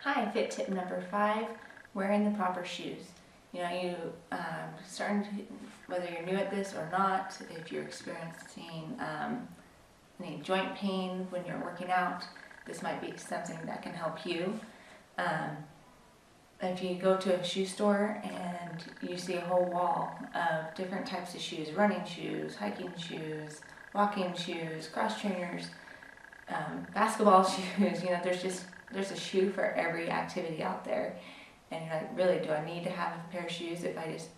Hi, fit tip number 5, wearing the proper shoes. You starting to, whether you're new at this or not, if you're experiencing any joint pain when you're working out, this might be something that can help you. If you go to a shoe store and you see a whole wall of different types of shoes, running shoes, hiking shoes, walking shoes, cross trainers, basketball shoes, there's a shoe for every activity out there. And you're like, really, do I need to have a pair of shoes if I just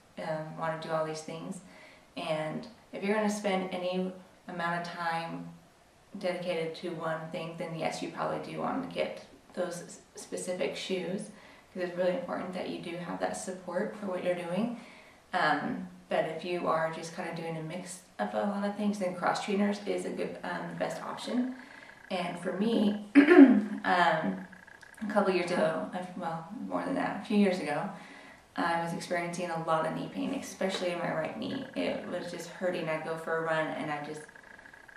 want to do all these things? And if you're going to spend any amount of time dedicated to one thing, then yes, you probably do want to get those specific shoes, because it's really important that you do have that support for what you're doing. But if you are just kind of doing a mix of a lot of things, then cross trainers is a good, best option. And for me, a couple years ago, well, more than that, a few years ago, I was experiencing a lot of knee pain, especially in my right knee. It was just hurting. I'd go for a run and I just,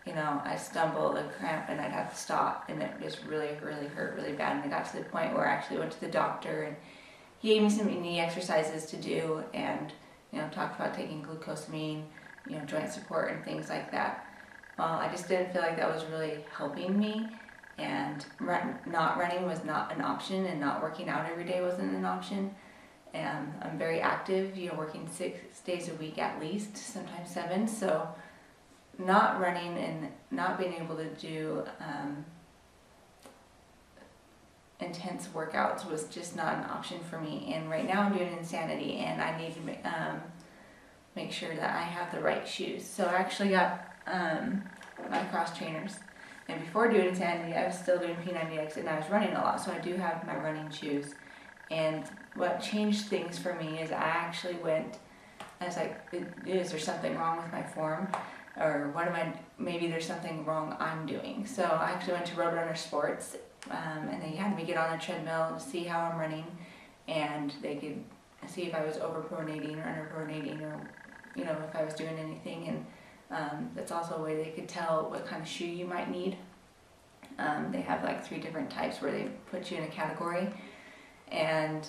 I stumbled, a cramp, and I'd have to stop, and it just really, really hurt really bad. And I got to the point where I actually went to the doctor, and he gave me some knee exercises to do, and talked about taking glucosamine, joint support and things like that. Well, I just didn't feel like that was really helping me, and not running was not an option, and not working out every day wasn't an option. And I'm very active, working 6 days a week at least, sometimes 7. So not running and not being able to do intense workouts was just not an option for me. And right now I'm doing Insanity, and I need to make sure that I have the right shoes. So I actually got my cross trainers, and before doing Insanity I was still doing P90X, and I was running a lot, so I do have my running shoes. And what changed things for me is I was like, is there something wrong with my form? Or maybe there's something wrong I'm doing. So I actually went to Roadrunner Sports, and they had me get on a treadmill to see how I'm running, and they could see if I was overpronating or underpronating, or if I was doing anything. And that's also a way they could tell what kind of shoe you might need. They have like 3 different types where they put you in a category, and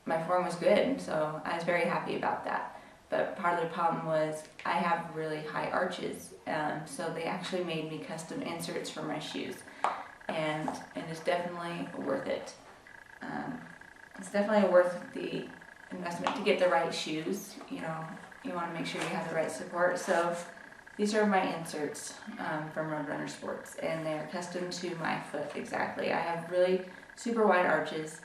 my form was good, so I was very happy about that. But part of the problem was I have really high arches, so they actually made me custom inserts for my shoes, and it's definitely worth it. It's definitely worth the investment to get the right shoes. You want to make sure you have the right support. So these are my inserts from Roadrunner Sports, and they're custom to my foot exactly. I have really super wide arches.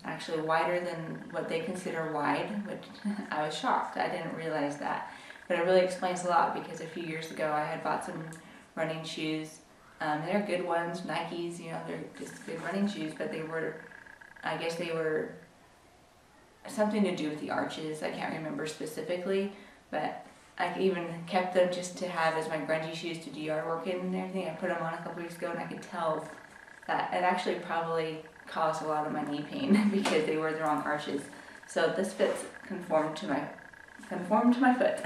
Actually wider than what they consider wide, which I was shocked. I didn't realize that. But it really explains a lot, because a few years ago I had bought some running shoes. They're good ones, Nikes, they're just good running shoes, but I guess they were something to do with the arches. I can't remember specifically, but I even kept them just to have as my grungy shoes to DR working and everything. I put them on a couple weeks ago, and I could tell that it actually probably caused a lot of my knee pain because they were the wrong arches. So this fits conformed to my foot.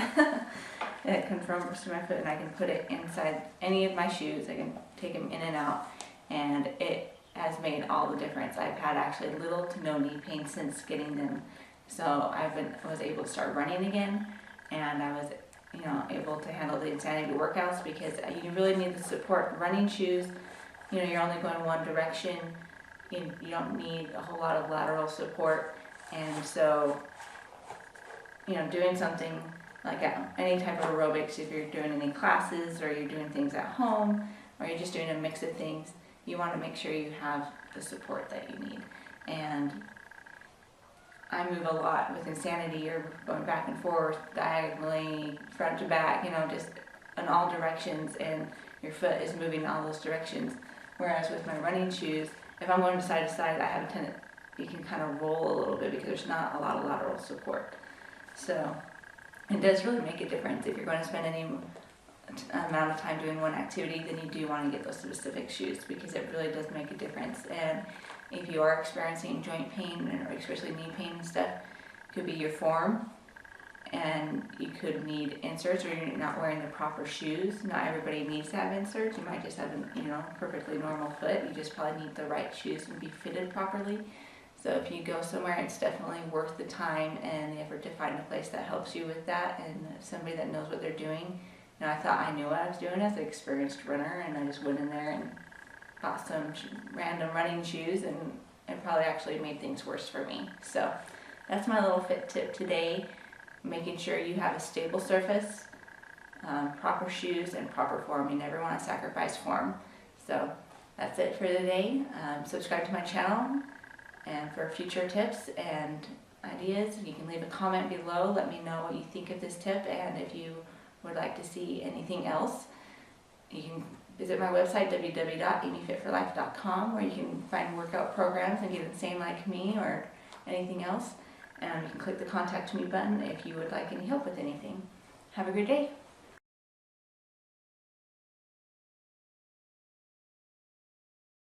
It conforms to my foot, and I can put it inside any of my shoes. I can take them in and out, and it has made all the difference. I've had actually little to no knee pain since getting them. So I was able to start running again, and I was able to handle the Insanity workouts, because you really need the support. Running shoes, you're only going one direction. You don't need a whole lot of lateral support, and so doing something like any type of aerobics, if you're doing any classes or you're doing things at home or you're just doing a mix of things, you want to make sure you have the support that you need. And I move a lot with Insanity. You're going back and forth, diagonally, front to back, just in all directions, and your foot is moving in all those directions. Whereas with my running shoes, if I'm going side to side, I have a tendency, you can kind of roll a little bit because there's not a lot of lateral support. So it does really make a difference. If you're going to spend any amount of time doing one activity, then you do want to get those specific shoes, because it really does make a difference. And if you are experiencing joint pain, or especially knee pain and stuff, it could be your form, and you could need inserts, or you're not wearing the proper shoes. Not everybody needs to have inserts. You might just have a perfectly normal foot. You just probably need the right shoes and be fitted properly. So if you go somewhere, it's definitely worth the time and the effort to find a place that helps you with that, and somebody that knows what they're doing. I thought I knew what I was doing as an experienced runner, and I just went in there and bought some random running shoes, and it probably actually made things worse for me. So that's my little fit tip today. Making sure you have a stable surface, proper shoes, and proper form. You never want to sacrifice form. So that's it for today. Subscribe to my channel, and for future tips and ideas, you can leave a comment below. Let me know what you think of this tip, and if you would like to see anything else, you can visit my website, www.amyfitforlife.com, where you can find workout programs and get insane like me or anything else. And you can click the contact me button if you would like any help with anything. Have a great day.